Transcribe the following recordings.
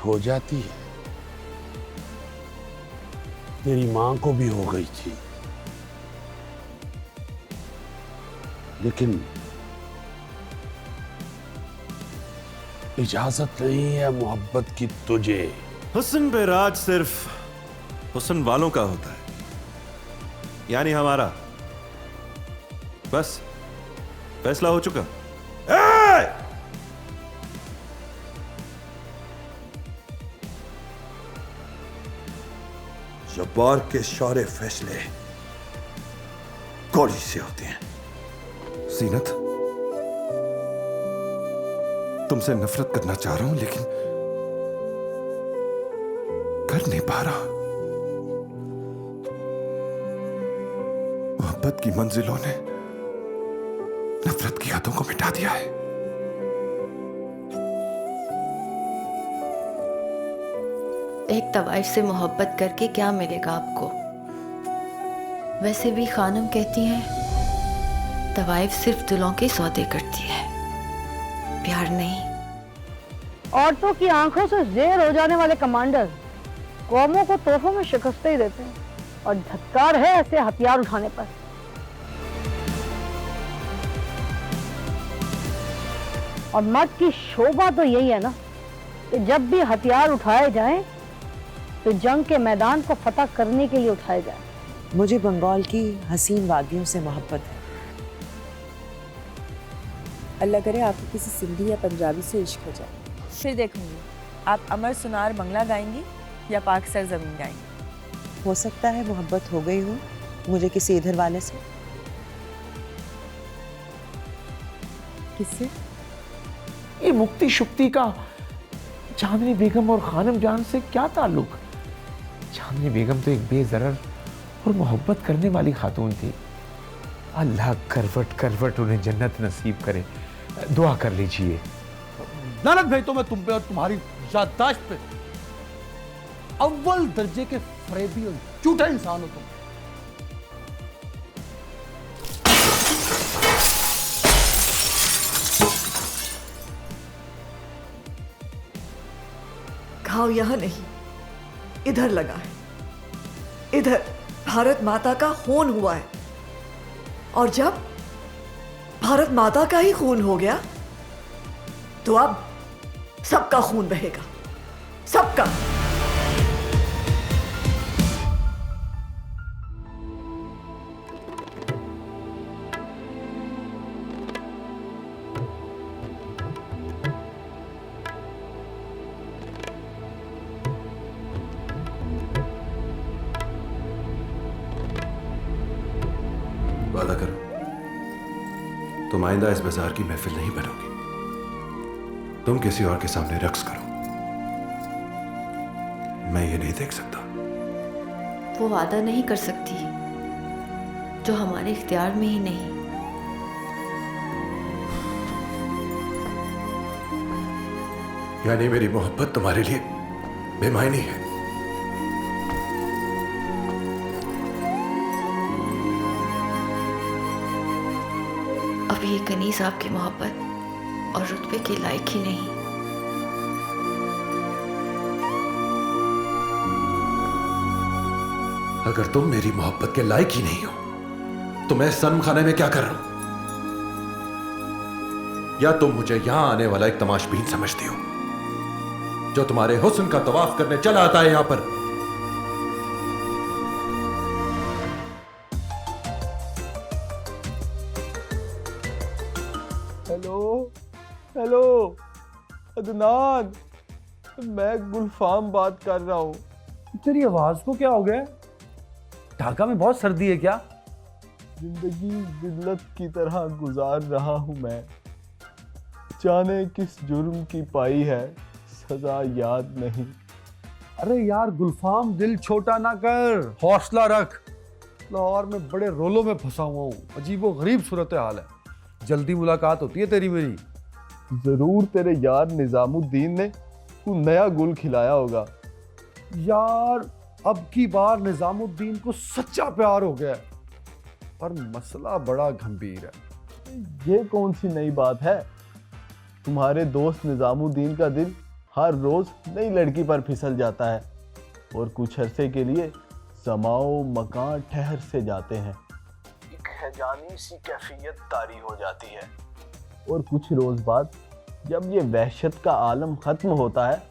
हो जाती है। तेरी मां को भी हो गई थी, लेकिन इजाजत नहीं है मोहब्बत की तुझे। हुस्न पे राज सिर्फ हुस्न वालों का होता है, यानी हमारा। बस फैसला हो चुका। जब्बार के सारे फैसले गोली से होते हैं। सीनत, तुमसे नफरत करना चाह रहा हूं, लेकिन कर नहीं पा रहा। मोहब्बत की मंजिलों ने नफरत की यादों को मिटा दिया है। एक तवाइफ से मोहब्बत करके क्या मिलेगा आपको? वैसे भी खानम कहती हैं तवाइफ सिर्फ दिलों के सौदे करती है, प्यार नहीं। औरतों की आंखों से ज़ेर हो जाने वाले कमांडर कौमों को तोहफों में शिकस्तें ही देते हैं, और धत्कार है ऐसे हथियार उठाने पर। और मर्द की शोभा तो यही है ना कि जब भी हथियार उठाए जाएं तो जंग के मैदान को फतह करने के लिए उठाए जाएं। मुझे बंगाल की हसीन वादियों से मोहब्बत है। अल्लाह करे आपको किसी सिंधी या पंजाबी से इश्क हो जाए। फिर देखूंगी आप अमर सुनार बंगला गाएंगी या पाक सर जमीन गाएंगी। हो सकता है मोहब्बत हो गई हो मुझे किसी इधर वाले से। किससे? ये मुक्ति शुक्ति का चांदनी बेगम और खानम जान से क्या ताल्लुक? चांदनी बेगम तो एक बेजरर और मोहब्बत करने वाली खातून थी। अल्लाह करवट करवट उन्हें जन्नत नसीब करे। दुआ कर लीजिए। लानत भेजता हूं मैं तुम पे और तुम्हारी याददाश्त पे। अव्वल दर्जे के फरेबी और झूठा इंसान हो तुम। घाव यहां नहीं, इधर लगा है। इधर भारत माता का खून हुआ है, और जब भारत माता का ही खून हो गया तो अब सबका खून बहेगा, सबका। वादा करो तुम आइंदा इस बाजार की महफिल नहीं बनोगी। तुम किसी और के सामने रक्स करो, मैं ये नहीं देख सकता। वो वादा नहीं कर सकती जो हमारे इख्तियार में ही नहीं। यानी मेरी मोहब्बत तुम्हारे लिए बेमायनी है। अब ये कनीज आपकी मोहब्बत और रुतबे के लायक ही नहीं। अगर तुम मेरी मोहब्बत के लायक ही नहीं हो तो मैं सनम खाने में क्या कर रहा हूं? या तुम मुझे यहां आने वाला एक तमाशबीन समझती हो जो तुम्हारे हुस्न का तवाफ करने चला आता है यहां पर? हेलो हेलो अदनान, मैं गुलफाम बात कर रहा हूँ। तेरी आवाज को क्या हो गया? ढाका में बहुत सर्दी है क्या? जिंदगी जिल्लत की तरह गुजार रहा हूँ मैं। जाने किस जुर्म की पाई है सजा याद नहीं। अरे यार गुलफाम, दिल छोटा ना कर, हौसला रख। लाहौर में बड़े रोलों में फंसा हुआ हूँ, अजीबो गरीब सूरत हाल है। जल्दी मुलाकात होती है तेरी मेरी। जरूर तेरे यार निजामुद्दीन ने कोई नया गुल खिलाया होगा। यार अब की बार निजामुद्दीन को सच्चा प्यार हो गया, पर मसला बड़ा गंभीर है। ये कौन सी नई बात है? तुम्हारे दोस्त निजामुद्दीन का दिल हर रोज नई लड़की पर फिसल जाता है और कुछ अरसे के लिए जमाओ मकान ठहर से जाते हैं। एक हैजानी सी कैफियत तारी हो जाती है और कुछ रोज बाद जब ये वहशत का आलम खत्म होता है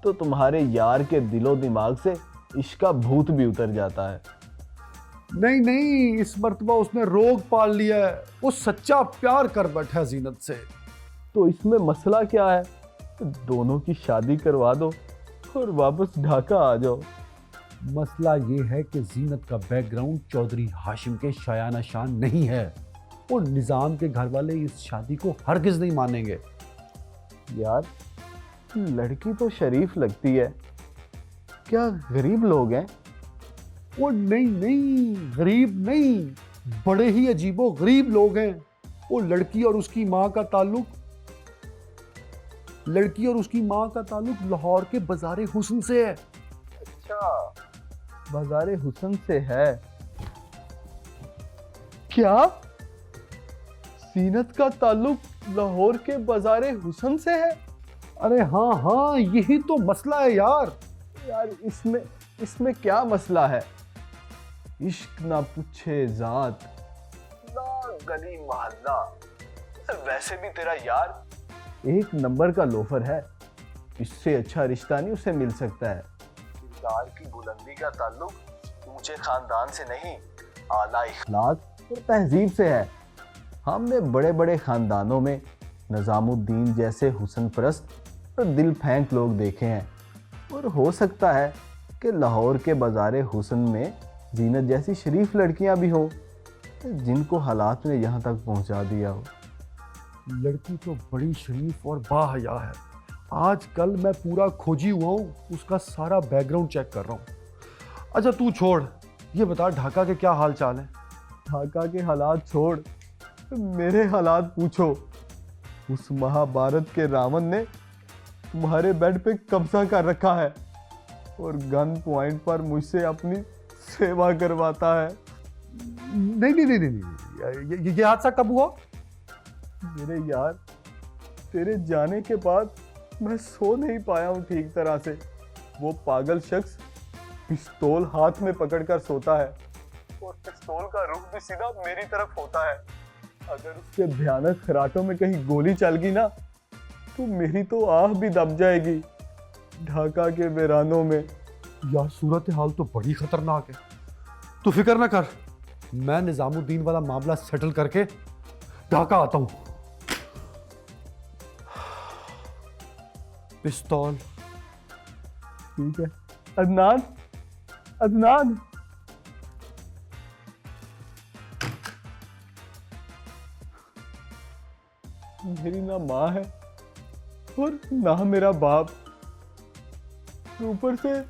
तो तुम्हारे यार के दिलो दिमाग से इश्क का भूत भी उतर जाता है। नहीं नहीं, इस मर्तबा उसने रोग पाल लिया है, वो सच्चा प्यार कर बैठा है जीनत से। तो इसमें मसला क्या है? दोनों की शादी करवा दो और वापस ढाका आ जाओ। मसला ये है कि जीनत का बैकग्राउंड चौधरी हाशिम के शायाना शान नहीं है और निजाम के घर वाले इस शादी को हरगिज नहीं मानेंगे। यार लड़की तो शरीफ लगती है, क्या गरीब लोग हैं? वो नहीं नहीं, गरीब नहीं, बड़े ही अजीबो गरीब लोग हैं। वो लड़की और उसकी माँ का ताल्लुक लाहौर के बाजारे हुस्न से है। अच्छा, बाजारे हुस्न से है क्या? जीनत का ताल्लुक लाहौर के बाजारे हुस्न से है? अरे हाँ हाँ, यही तो मसला है यार। यार इसमें क्या मसला है? इश्क ना पूछे जात ना गली मोहल्ला। वैसे भी तेरा यार एक नंबर का लोफर है, इससे अच्छा रिश्ता नहीं उसे मिल सकता है। किरदार की बुलंदी का ताल्लुक ऊंचे खानदान से नहीं, आला इखलाक और तहजीब से है। हमने बड़े बड़े खानदानों में निजामुद्दीन जैसे हुस्न परस्त और दिल फेंक लोग देखे हैं और हो सकता है कि लाहौर के बाजारे हुस्न में जीनत जैसी शरीफ लड़कियां भी हों जिनको हालात ने यहाँ तक पहुँचा दिया हो। लड़की तो बड़ी शरीफ और बाहया है। आजकल मैं पूरा खोजी हुआ हूँ, उसका सारा बैकग्राउंड चेक कर रहा हूँ। अच्छा तू छोड़, ये बता ढाका के क्या हाल चाल है? ढाका के हालात छोड़, मेरे हालात पूछो। उस महाभारत के रावण ने तुम्हारे बेड पे कब्जा कर रखा है और गन पॉइंट पर मुझसे अपनी सेवा करवाता है। नहीं नहीं नहीं नहीं, ये हादसा कब हुआ? मेरे यार, तेरे जाने के बाद मैं सो नहीं पाया हूँ ठीक तरह से। वो पागल शख्स पिस्तौल हाथ में पकड़कर सोता है और पिस्तौल का रुख भी सीधा मेरी तरफ होता है। अगर उसके भयानक खराटों में कहीं गोली चल गई ना तो मेरी तो आह भी दब जाएगी ढाका के वीरानों में। यार सूरत हाल तो बड़ी खतरनाक है। तू फिक्र ना कर, मैं निजामुद्दीन वाला मामला सेटल करके ढाका आता हूं। पिस्तौल ठीक है। अदनान, अदनान, मेरी ना माँ है और ना मेरा बाप, ऊपर से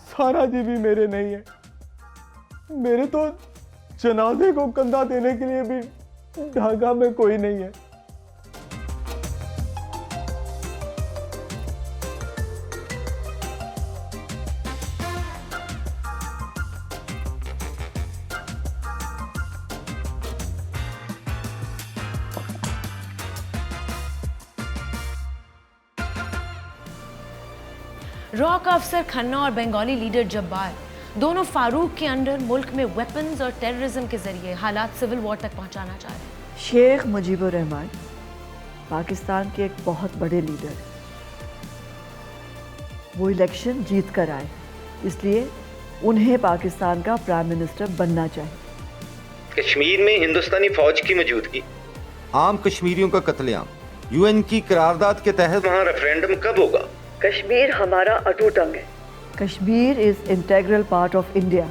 सारा जी भी मेरे नहीं है। मेरे तो जनाजे को कंधा देने के लिए भी ढाका में कोई नहीं है। रॉ का अफसर खन्ना और बंगाली लीडर जब्बार दोनों फारूक के अंडर मुल्क में वेपन्स और टेररिज्म के जरिए हालात सिविल वॉर तक पहुंचाना चाह रहे हैं। शेख मुजीबुर रहमान पाकिस्तान के एक बहुत बड़े लीडर हैं। वो इलेक्शन जीत कर आए, इसलिए उन्हें पाकिस्तान का प्राइम मिनिस्टर बनना चाहिए। कश्मीर में हिंदुस्तानी फौज की मौजूदगी, आम कश्मीरियों का कत्लेआम, यूएन की करारदाद के तहत वहाँ रेफरेंडम कब होगा? कश्मीर हमारा अटूट अंग है। Kashmir is integral part of India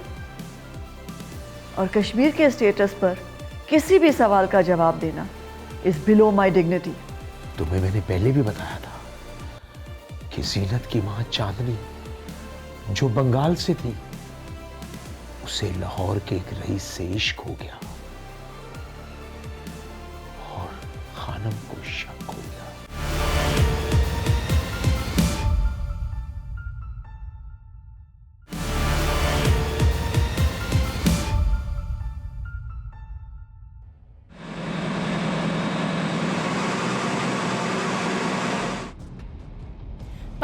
और कश्मीर के स्टेटस पर किसी भी सवाल का जवाब देना इज बिलो माय डिग्निटी। तुम्हें मैंने पहले भी बताया था कि जीनत की मां चांदनी जो बंगाल से थी, उसे लाहौर के एक रईस से इश्क हो गया और खानम को शक हो गया।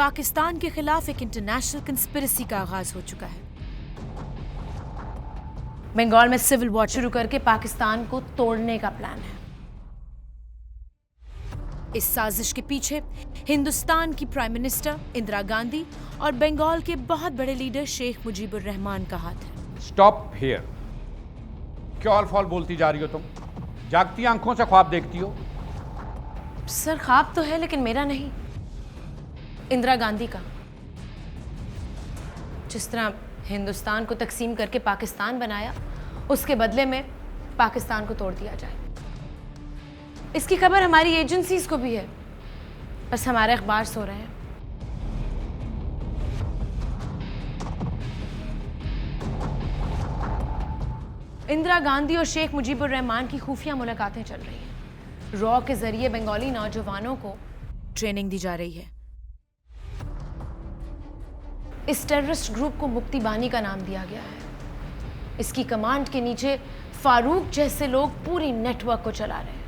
पाकिस्तान के खिलाफ एक इंटरनेशनल कंस्पिरेसी का आगाज हो चुका है। बंगाल में सिविल वॉर शुरू करके पाकिस्तान को तोड़ने का प्लान है। इस साजिश के पीछे हिंदुस्तान की प्राइम मिनिस्टर इंदिरा गांधी और बंगाल के बहुत बड़े लीडर शेख मुजीबुर रहमान का हाथ है। Stop here. क्या ऑल फॉल बोलती जा रही हो तुम? जागती आंखों से ख्वाब देखती हो? सर ख्वाब तो है लेकिन मेरा नहीं, इंदिरा गांधी का। जिस तरह हिंदुस्तान को तकसीम करके पाकिस्तान बनाया, उसके बदले में पाकिस्तान को तोड़ दिया जाए। इसकी खबर हमारी एजेंसीज को भी है, बस हमारे अखबार सो रहे हैं। इंदिरा गांधी और शेख मुजीबुर रहमान की खुफिया मुलाकातें चल रही हैं। रॉ के जरिए बंगाली नौजवानों को ट्रेनिंग दी जा रही है। इस टेररिस्ट ग्रुप को मुक्ति बानी का नाम दिया गया है। इसकी कमांड के नीचे फारूक जैसे लोग पूरी नेटवर्क को चला रहे हैं।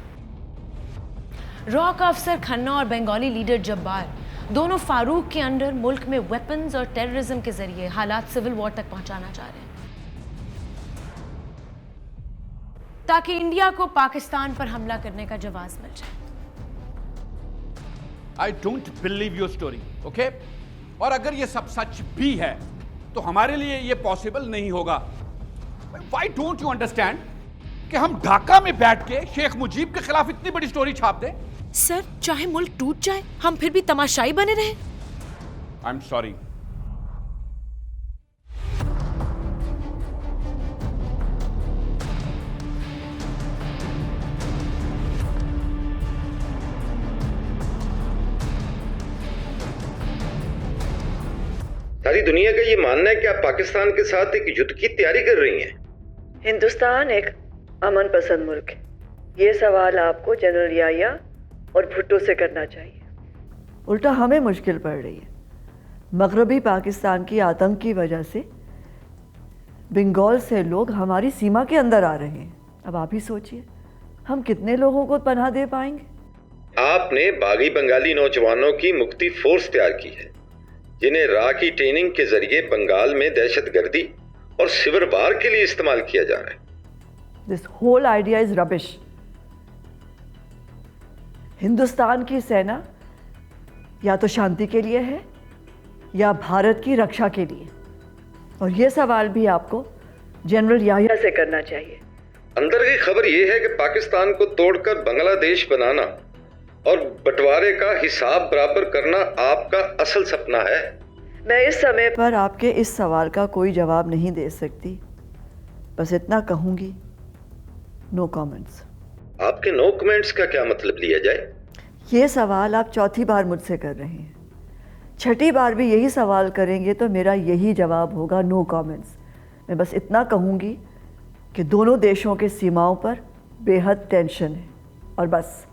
रॉ का अफसर खन्ना और बंगाली लीडर जब्बार दोनों फारूक के अंडर मुल्क में वेपन्स और टेररिज्म के जरिए हालात सिविल वॉर तक पहुंचाना चाह रहे हैं, ताकि इंडिया को पाकिस्तान पर हमला करने का जवाब मिल जाए। I don't believe your story, okay? और अगर ये सब सच भी है तो हमारे लिए ये पॉसिबल नहीं होगा। Why don't you understand कि हम ढाका में बैठ के शेख मुजीब के खिलाफ इतनी बड़ी स्टोरी छाप दें? सर, चाहे मुल्क टूट जाए, हम फिर भी तमाशाई बने रहे। I am sorry. सारी दुनिया का ये मानना है कि आप पाकिस्तान के साथ एक युद्ध की तैयारी कर रही हैं। हिंदुस्तान एक अमन पसंद मुल्क है। ये सवाल आपको जनरल याहिया और भुट्टो से करना चाहिए। उल्टा हमें मुश्किल पड़ रही है। मगरबी पाकिस्तान की आतंक की वजह से बंगाल से लोग हमारी सीमा के अंदर आ रहे हैं। अब आप ही सोचिए, हम कितने लोगों को पनाह दे पाएंगे? आपने बागी बंगाली नौजवानों की मुक्ति फोर्स तैयार की है, जिन्हें राह की ट्रेनिंग के जरिए बंगाल में दहशतगर्दी और सिविल वार के लिए इस्तेमाल किया जा रहा है। This whole idea is rubbish. Hindustan की सेना या तो शांति के लिए है या भारत की रक्षा के लिए, और यह सवाल भी आपको जनरल याहिया से करना चाहिए। अंदर की खबर यह है कि पाकिस्तान को तोड़कर बांग्लादेश बनाना और बंटवारे का हिसाब बराबर करना आपका असल सपना है। मैं इस समय पर आपके इस सवाल का कोई जवाब नहीं दे सकती। बस इतना कहूंगी, नो कमेंट्स। आपके नो कमेंट्स का क्या मतलब लिया जाए? ये सवाल आप चौथी बार मुझसे कर रहे हैं। छठी बार भी यही सवाल करेंगे तो मेरा यही जवाब होगा, नो कमेंट्स। मैं बस इतना कहूंगी कि दोनों देशों के सीमाओं पर बेहद टेंशन है, और बस।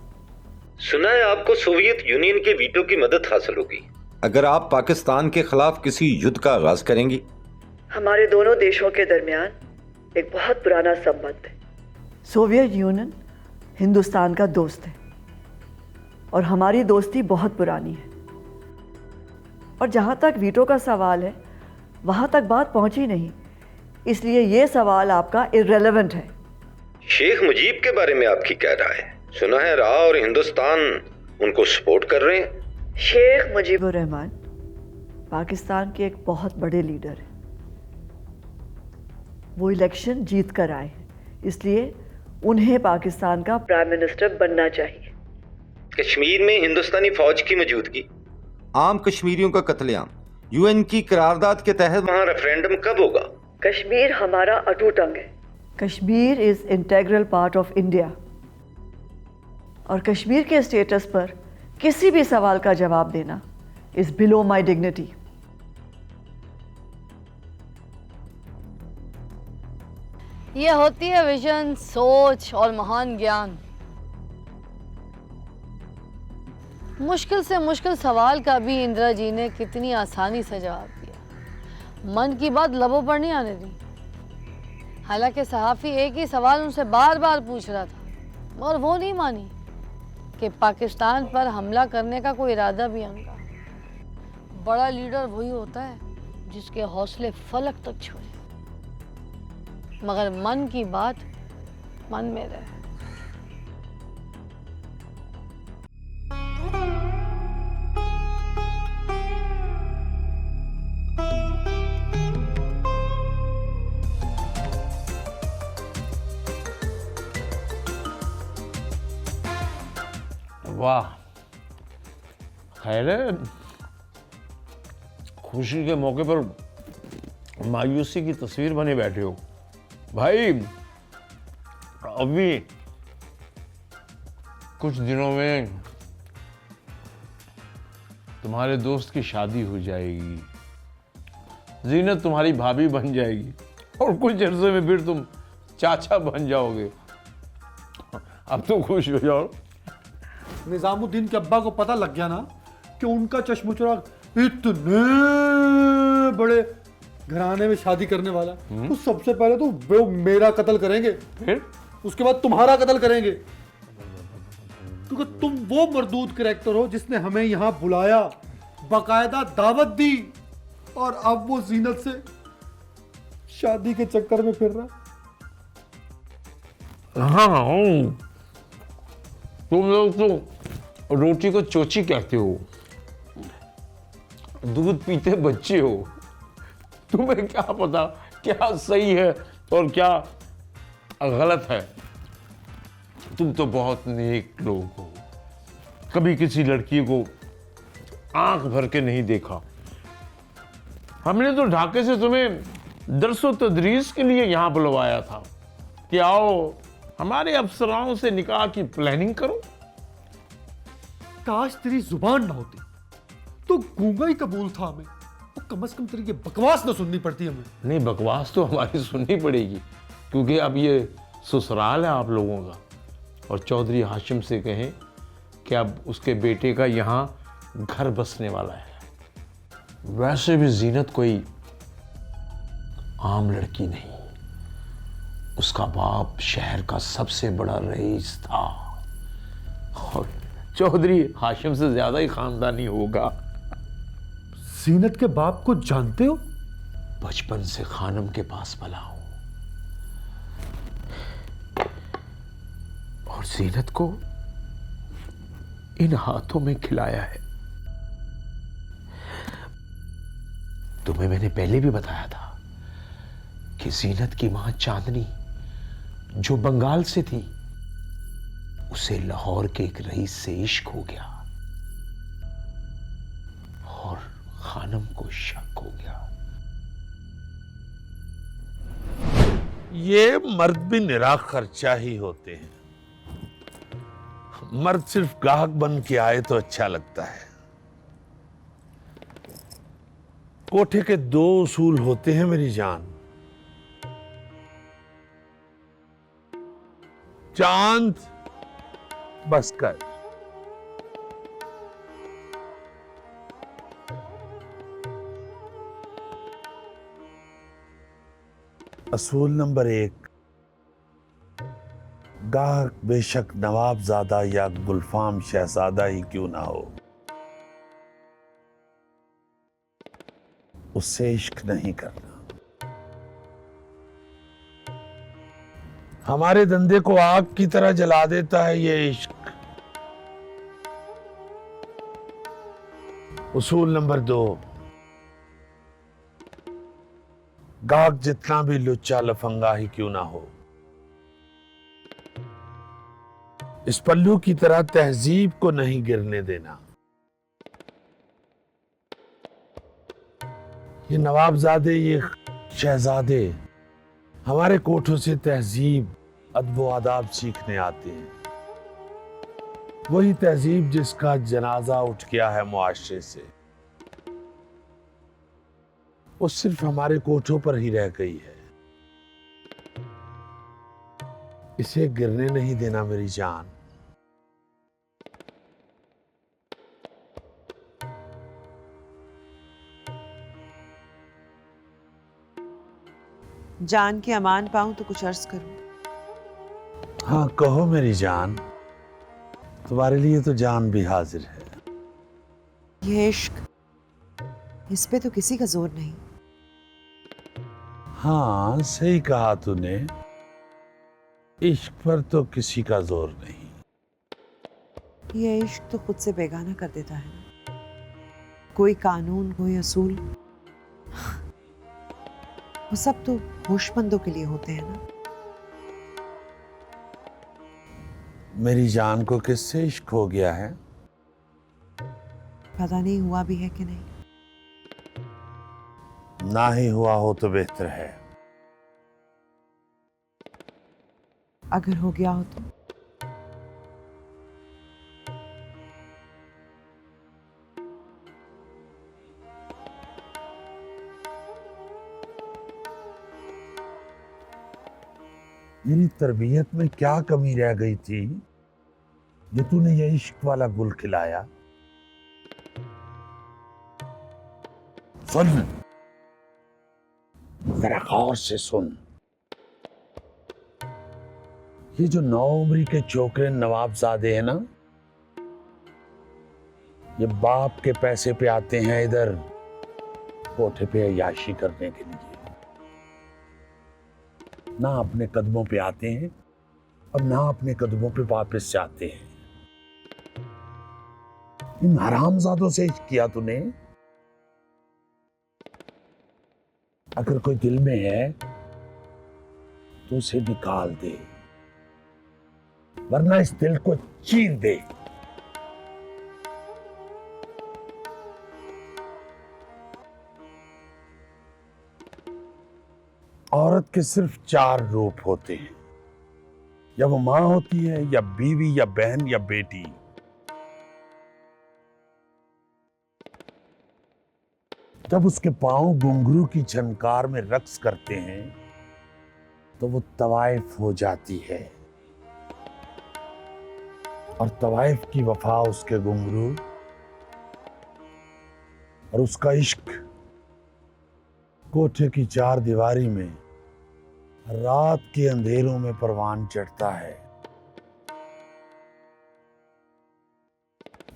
सुना है आपको सोवियत यूनियन के वीटो की मदद हासिल होगी अगर आप पाकिस्तान के खिलाफ किसी युद्ध का आगाज करेंगी। हमारे दोनों देशों के दरमियान एक बहुत पुराना संबंध है। सोवियत यूनियन हिंदुस्तान का दोस्त है और हमारी दोस्ती बहुत पुरानी है। और जहां तक वीटो का सवाल है, वहां तक बात पहुंची नहीं, इसलिए यह सवाल आपका इररेलेवेंट है। शेख मुजीब के बारे में आपकी क्या राय है? सुना है राह और हिंदुस्तान उनको सपोर्ट कर रहे हैं। शेख मुजीबुर रहमान पाकिस्तान के एक बहुत बड़े लीडर हैं। वो इलेक्शन जीत कर आए हैं, इसलिए उन्हें पाकिस्तान का प्राइम मिनिस्टर बनना चाहिए। कश्मीर में हिंदुस्तानी फौज की मौजूदगी, आम कश्मीरियों का कत्लेआम, यूएन की करारदाद के तहत वहां रेफरेंडम कब होगा? कश्मीर हमारा अटूट अंग है। Kashmir is integral part of India, और कश्मीर के स्टेटस पर किसी भी सवाल का जवाब देना इज बिलो माई डिग्निटी। ये होती है विजन, सोच और महान ज्ञान। मुश्किल से मुश्किल सवाल का भी इंदिरा जी ने कितनी आसानी से जवाब दिया। मन की बात लबों पर नहीं आने दी। हालांकि सहाफ़ी एक ही सवाल उनसे बार बार पूछ रहा था और वो नहीं मानी कि पाकिस्तान पर हमला करने का कोई इरादा भी उनका। बड़ा लीडर वही होता है जिसके हौसले फलक तक छुए, मगर मन की बात मन में रहे। वाह, खैर है, खुशी के मौके पर मायूसी की तस्वीर बने बैठे हो भाई। अभी कुछ दिनों में तुम्हारे दोस्त की शादी हो जाएगी, जीनत तुम्हारी भाभी बन जाएगी और कुछ अर्से में फिर तुम चाचा बन जाओगे। अब तो खुश हो जाओ। निजामुद्दीन के अब्बा को पता लग गया ना कि उनका चश्मचुराग इतने बड़े घराने में शादी करने वाला, तो सबसे पहले तो वो मेरा कत्ल करेंगे, फिर उसके बाद तुम्हारा कत्ल करेंगे, क्योंकि तुम वो मरदूद कैरेक्टर हो जिसने हमें यहाँ बुलाया, बाकायदा दावत दी, और अब वो जीनत से शादी के चक्कर में फिर रहा। हाँ, तुम लोग तो रोटी को चोची कहते हो, दूध पीते बच्चे हो, तुम्हें क्या पता क्या सही है और क्या गलत है। तुम तो बहुत नेक लोग हो, कभी किसी लड़की को आंख भर के नहीं देखा। हमने तो ढाके से तुम्हें दरसो तदरीस के लिए यहां बुलवाया था कि आओ हमारे अफसराओं से निकाह की प्लानिंग करो। काश तेरी जुबान ना होती तो गूंगा ही कबूल था हमें, तो कम से कम तेरी ये बकवास ना सुननी पड़ती हमें। नहीं, बकवास तो हमारी सुननी पड़ेगी, क्योंकि अब ये ससुराल है आप लोगों का। और चौधरी हाशिम से कहें कि अब उसके बेटे का यहाँ घर बसने वाला है। वैसे भी जीनत कोई आम लड़की नहीं, उसका बाप शहर का सबसे बड़ा रईस था और चौधरी हाशिम से ज्यादा ही खानदानी होगा। जीनत के बाप को जानते हो? बचपन से खानम के पास पला हूं, और जीनत को इन हाथों में खिलाया है। तुम्हें मैंने पहले भी बताया था कि जीनत की मां चांदनी जो बंगाल से थी, उसे लाहौर के एक रईस से इश्क हो गया और खानम को शक हो गया। ये मर्द भी निरा खर्चा ही होते हैं। मर्द सिर्फ ग्राहक बन के आए तो अच्छा लगता है। कोठे के दो उसूल होते हैं मेरी जान, चांद बस कर। असूल नंबर 1, गाहक बेशक नवाबजादा या गुलफाम शहजादा ही क्यों ना हो, उससे इश्क नहीं करना। हमारे धंधे को आग की तरह जला देता है ये इश्क। उसूल नंबर 2, गाहक जितना भी लुच्चा लफंगा ही क्यों ना हो, इस पल्लू की तरह तहजीब को नहीं गिरने देना। ये नवाबजादे, ये शहजादे हमारे कोठों से तहजीब, अदब आदाब सीखने आते हैं। वही तहजीब जिसका जनाजा उठ गया है मुआशरे से, वो सिर्फ हमारे कोठों पर ही रह गई है। इसे गिरने नहीं देना मेरी जान। जान के अमान पाऊं तो कुछ अर्ज करूं। हाँ कहो मेरी जान, तुम्हारे लिए तो जान भी हाजिर है। ये इश्क इस पे तो किसी का जोर नहीं। हाँ सही कहा तूने, इश्क पर तो किसी का जोर नहीं। ये इश्क तो खुद से बेगाना कर देता है ना। कोई कानून, कोई असूल, वो सब तो होशमंदों के लिए होते हैं ना। मेरी जान को किससे इश्क हो गया है? पता नहीं हुआ भी है कि नहीं। ना ही हुआ हो तो बेहतर है। अगर हो गया हो तो? मेरी तरबियत में क्या कमी रह गई थी जो तूने ये इश्क वाला गुल खिलाया? सुन, जरा गौर से सुन। ये जो नौउम्री के छोकरे नवाबजादे हैं ना, ये बाप के पैसे पे आते हैं इधर कोठे पे अय्याशी करने के लिए, ना अपने कदमों पे आते हैं और ना अपने कदमों पे वापस जाते हैं। इन हरामजादों से इश्क किया तूने। अगर कोई दिल में है तो उसे निकाल दे, वरना इस दिल को चीर दे। औरत के सिर्फ 4 रूप होते हैं, या वो मां होती है, या बीवी, या बहन, या बेटी। जब उसके पांव घुंघरू की झनकार में रक्स करते हैं तो वो तवाइफ हो जाती है, और तवाइफ की वफा उसके घुंघरू और उसका इश्क कोठे की 4 दीवारी में रात के अंधेरों में परवान चढ़ता है,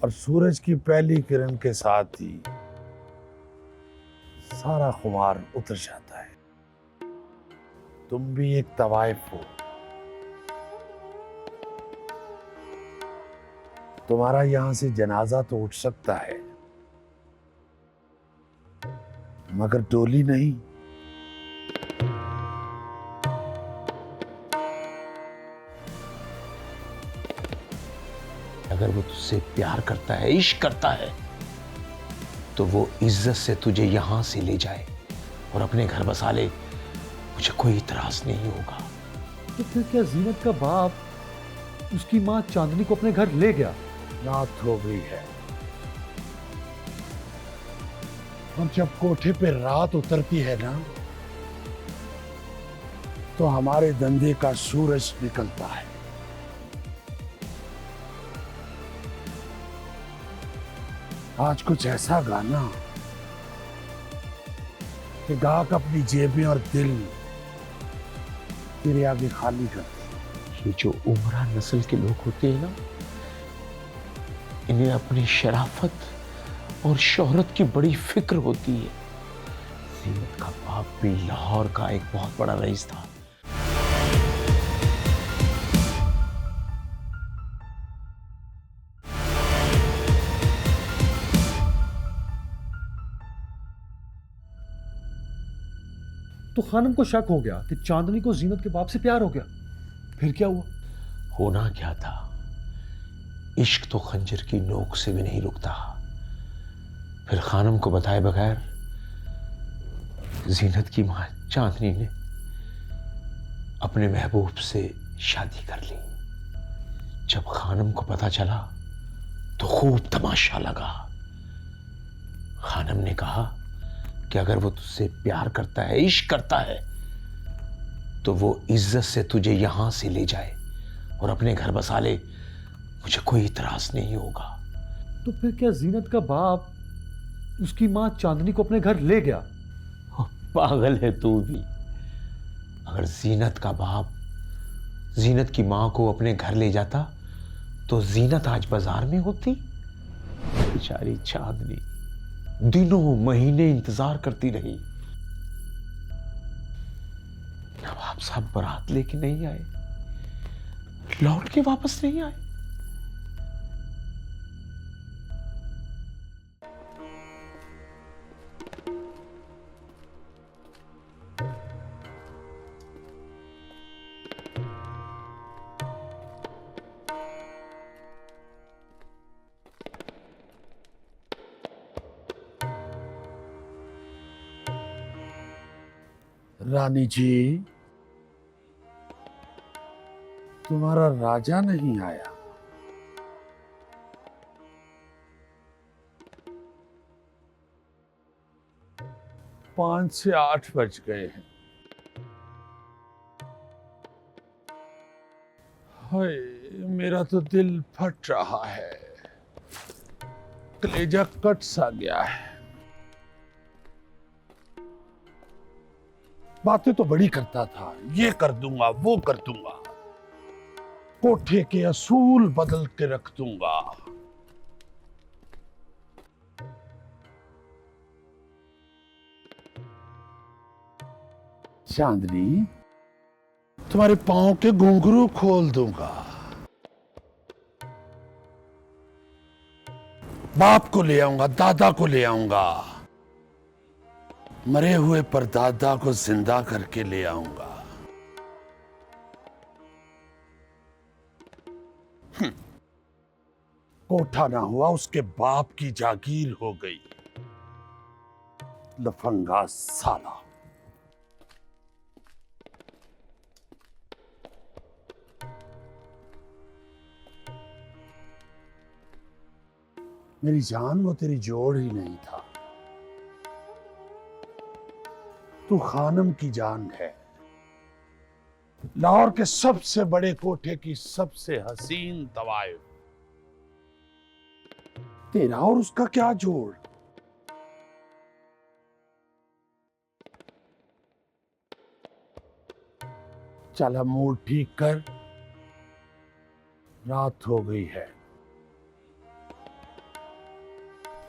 और सूरज की पहली किरण के साथ ही सारा खुमार उतर जाता है। तुम भी एक तवाइफ हो। तुम्हारा यहां से जनाजा तो उठ सकता है, मगर डोली नहीं। अगर वो तुझसे प्यार करता है, इश्क करता है, तो वो इज्जत से तुझे यहां से ले जाए और अपने घर बसा ले, मुझे कोई इतराज नहीं होगा। तो फिर क्या जीनत का बाप उसकी मां चांदनी को अपने घर ले गया? रात हो गई है, और जब कोठे पे रात उतरती है ना, तो हमारे धंधे का सूरज निकलता है। आज कुछ ऐसा गाना कि गाहक अपनी जेबें और दिल तेरे आगे खाली कर दे। ये जो उमरा नस्ल के लोग होते हैं ना, इन्हें अपनी शराफत और शोहरत की बड़ी फिक्र होती है। जीनत का बाप भी लाहौर का एक बहुत बड़ा रईस था। तो खानम को शक हो गया कि चांदनी को जीनत के बाप से प्यार हो गया। फिर क्या हुआ? होना क्या था, इश्क तो खंजर की नोक से भी नहीं रुकता। फिर खानम को बताए बगैर जीनत की मां चांदनी ने अपने महबूब से शादी कर ली। जब खानम को पता चला तो खूब तमाशा लगा। खानम ने कहा कि अगर वो तुझसे प्यार करता है, इश्क करता है, तो वो इज्जत से तुझे यहां से ले जाए और अपने घर बसा ले, मुझे कोई इतराज नहीं होगा। तो फिर क्या जीनत का बाप उसकी मां चांदनी को अपने घर ले गया? पागल है तू भी। अगर जीनत का बाप जीनत की मां को अपने घर ले जाता तो जीनत आज बाजार में होती। बेचारी चांदनी दिनों महीने इंतजार करती रही। नवाब साहब बारात लेके नहीं आए, लौट के वापस नहीं आए। रानी जी, तुम्हारा राजा नहीं आया। 5 से 8 बज गए हैं। हाय, मेरा तो दिल फट रहा है, कलेजा कट सा गया है। बातें तो बड़ी करता था, ये कर दूंगा, वो कर दूंगा, कोठे के असूल बदल के रख दूंगा। चांदनी, तुम्हारे पांव के घुंघरू खोल दूंगा, बाप को ले आऊंगा, दादा को ले आऊंगा, मरे हुए परदादा को जिंदा करके ले आऊंगा। कोठा ना हुआ, उसके बाप की जागीर हो गई। लफंगा साला। मेरी जान, वो तेरी जोड़ ही नहीं था, तू खानम की जान है। लाहौर के सबसे बड़े कोठे की सबसे हसीन तवाइफ। तेरा और उसका क्या जोड़? चल मूड ठीक कर, रात हो गई है,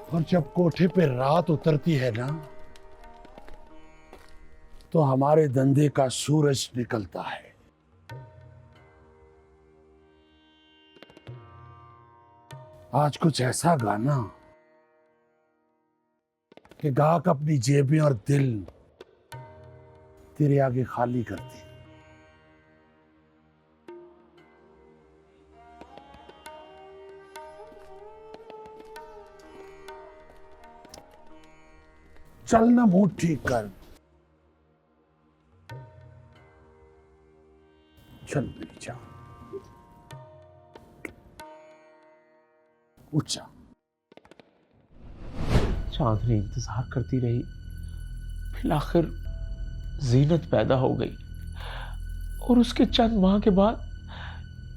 और जब कोठे पे रात उतरती है ना, तो हमारे धंधे का सूरज निकलता है। आज कुछ ऐसा गाना कि गाहक अपनी जेबें और दिल तेरे आगे खाली करती। चल ना, मूड ठीक कर। चल मेरी जान, उठ जा। चांदनी इंतजार करती रही, फिर आखिर जीनत पैदा हो गई, और उसके चंद माह के बाद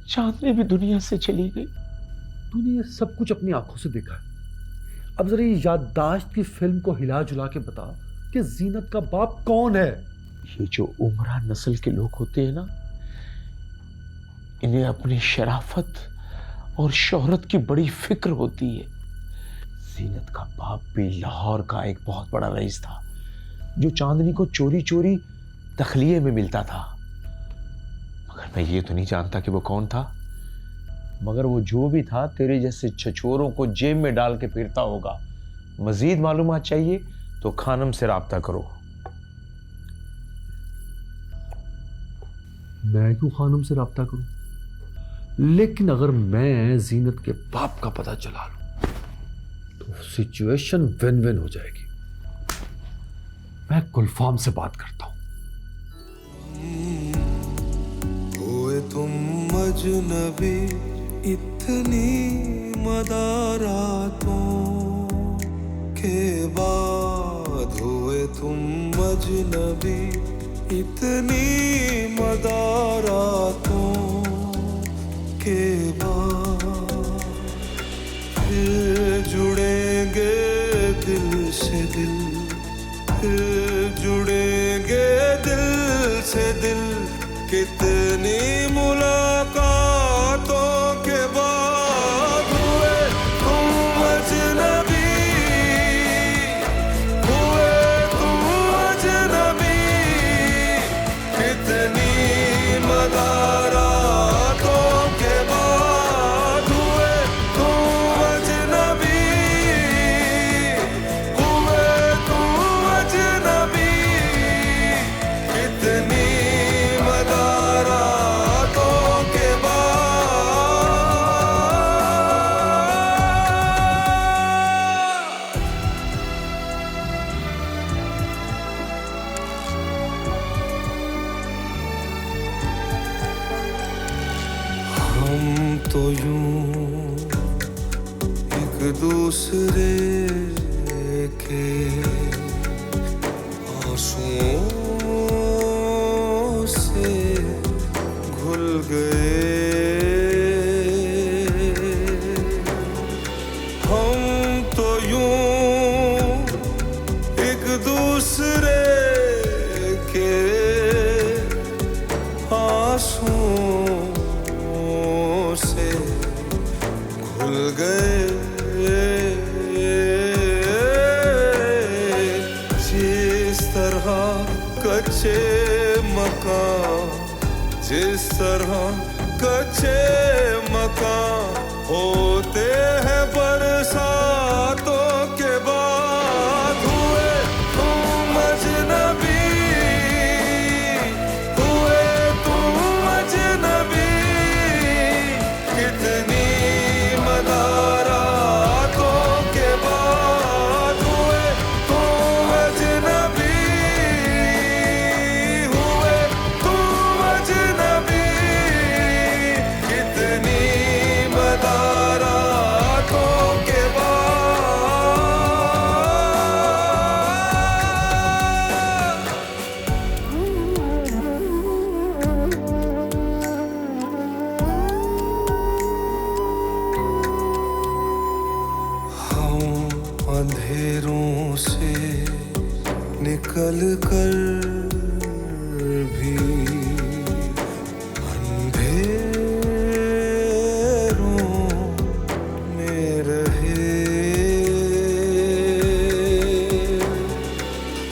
चांदनी भी दुनिया से चली गई। तूने ये सब कुछ अपनी आंखों से देखा है, अब जरा ये याददाश्त की फिल्म को हिला जुला के बता कि जीनत का बाप कौन है। ये जो उमरा नस्ल के लोग होते हैं ना, इन्हें अपनी शराफत और शोहरत की बड़ी फिक्र होती है। जीनत का बाप भी लाहौर का एक बहुत बड़ा रईस था, जो चांदनी को चोरी चोरी तखलिये में मिलता था। मगर मैं ये तो नहीं जानता कि वो कौन था। मगर वो जो भी था, तेरे जैसे छछोरों को जेब में डाल के फिरता होगा। मजीद मालूमात चाहिए तो खानम से राब्ता करो। मैं क्यों खानम से राब्ता करूं? लेकिन अगर मैं जीनत के बाप का पता चला लूं तो सिचुएशन विन विन हो जाएगी। मैं गुलफाम से बात करता हूं। हुए तुम अजनबी इतनी मदारातों के बाद, हुए तुम अजनबी इतनी मदारातों के बाद, फिर जुड़ेंगे दिल से दिल, फिर जुड़ेंगे दिल से दिल, कितनी मुलाकातों के बाद, हुए तुम अजनबी तो यूं एक दूसरे के आंसुओं से घुल गए। हम तो यूं एक दूसरे के आंसुओं से घुल गए। जिस तरह कच्चे मकान, जिस तरह कच्चे मकान होते हैं बरसातों के बाद, हुए तुम अजनबी, हुए तुम अजनबी। कितनी मदारातों के बाद हुए तुम अजनबी, हुए तुम अजनबी। कितनी मदारातों के हम अंधेरों से निकल कर भी अंधेरों में रहे।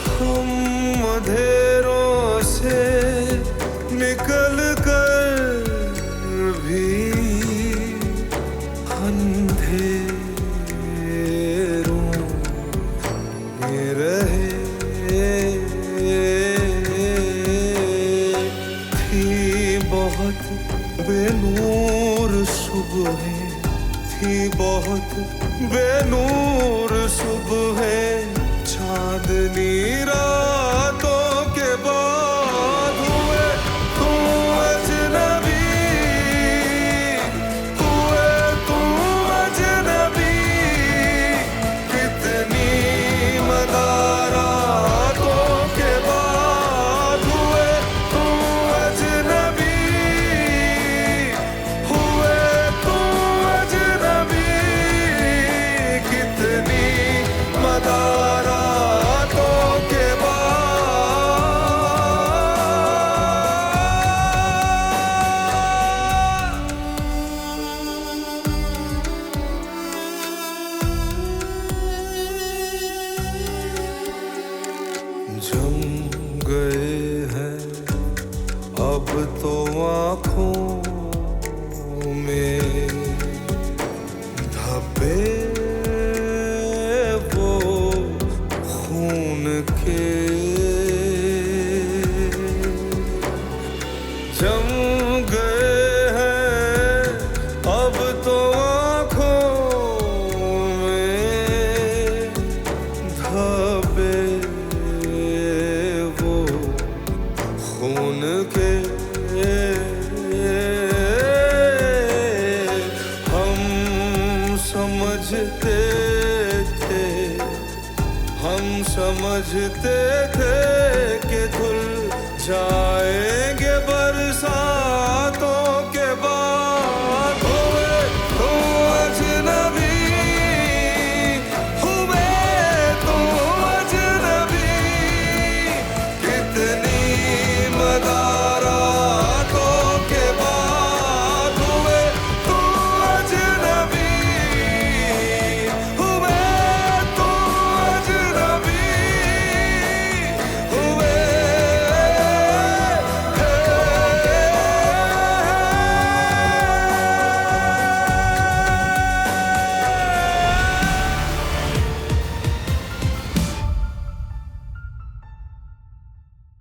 हम अंधेरों से निकल कर भी अंधेरों में रहे। थी बहुत बेनूर सुबहें, थी बहुत बेनूर सुबहें, चांदनी रातों के बाद हुए तुम अजनबी, हुए तुम अजनबी। कितनी मदारातों के बाद हुए तुम अजनबी, हुए तुम अजनबी। कितनी मदारातों के जम गए हैं अब तो आँखों में धब्बे वो खून के। जम गए हैं अब तो आँखों में धब्बे वो खून के। हम समझते थे, हम समझते थे कि धुल जाए